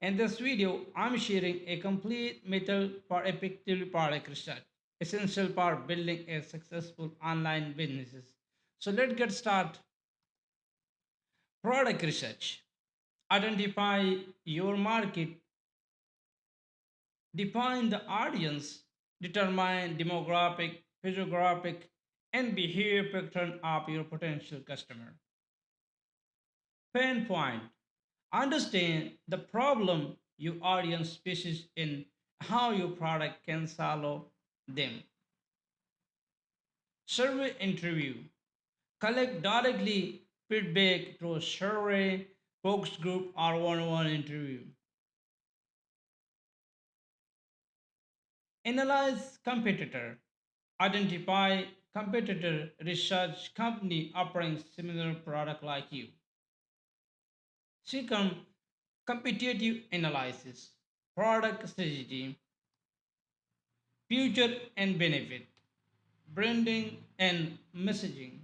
In this video, I'm sharing a complete method for effective product research, essential for building a successful online businesses. So let's get started. Product research. Identify your market, define the audience, determine demographic, physiographic, and behavior pattern of your potential customer. Pain point. Understand the problem your audience faces in how your product can solve them. Survey interview. Collect directly feedback through a survey, focus group, or one-on-one interview. Analyze competitor. Identify competitor research company offering similar product like you. Second, competitive analysis. Product strategy, future and benefit, branding and messaging.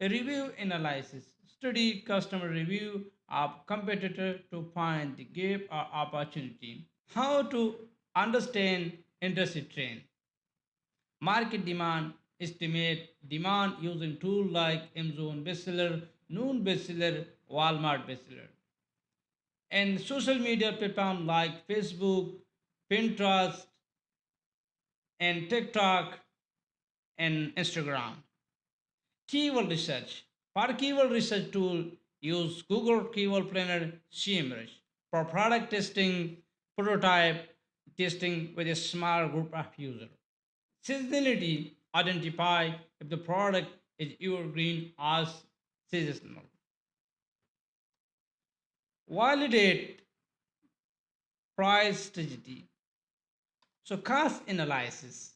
A review analysis. Study customer review of competitor to find the gap or opportunity. How to understand industry trend. Market demand. Estimate demand using tools like Amazon bestseller, Noon bestseller, Walmart bestseller. And social media platforms like Facebook, Pinterest, and TikTok and Instagram. Keyword research. For keyword research tool, use Google Keyword Planner CMrush. For product testing, prototype testing with a small group of users. Seasonality. Identify if the product is evergreen or seasonal. Validate price strategy. So cost analysis.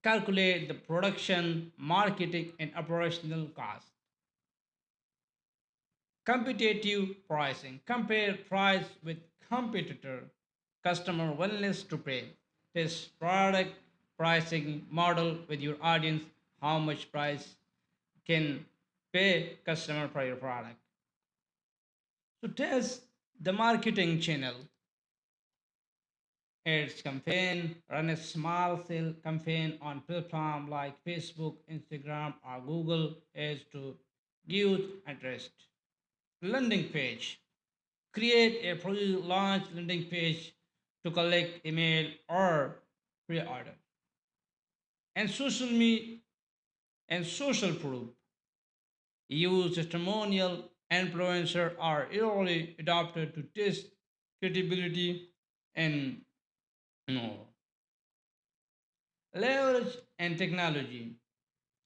Calculate the production, marketing, and operational cost. Competitive pricing. Compare price with competitor. Customer willingness to pay. Test product pricing model with your audience. How much price can pay customer for your product. So test the marketing channel. Ads campaign. Run a small sale campaign on platform like Facebook, Instagram, or Google Ads to youth interest. Landing page. Create a pre-launch landing page to collect email or pre-order. And social media and social proof. Use testimonial, influencer, or early adopter to test credibility and more. Leverage and technology.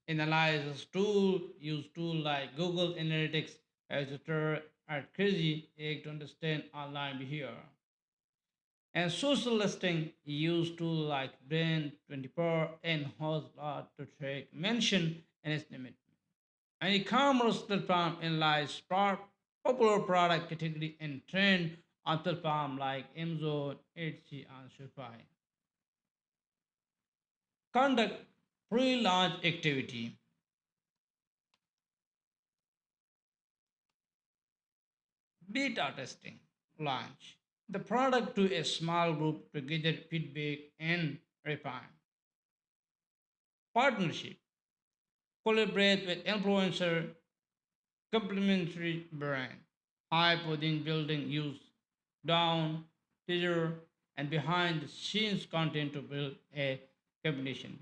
Analyze tool. Use tool like Google Analytics as a tool at Crazy Egg to understand online behavior. And social listing use tools like Brand24 and Hotspot to track mention and estimate. An e-commerce platform analyze popular product category and trend on platform like Amazon, Etsy, and Shopify. Conduct pre-launch activity. Beta testing. Launch the product to a small group to gather feedback and refine. Partnership. Collaborate with influencer, complementary brand. Hype within building use down, teaser, and behind the scenes content to build a combination.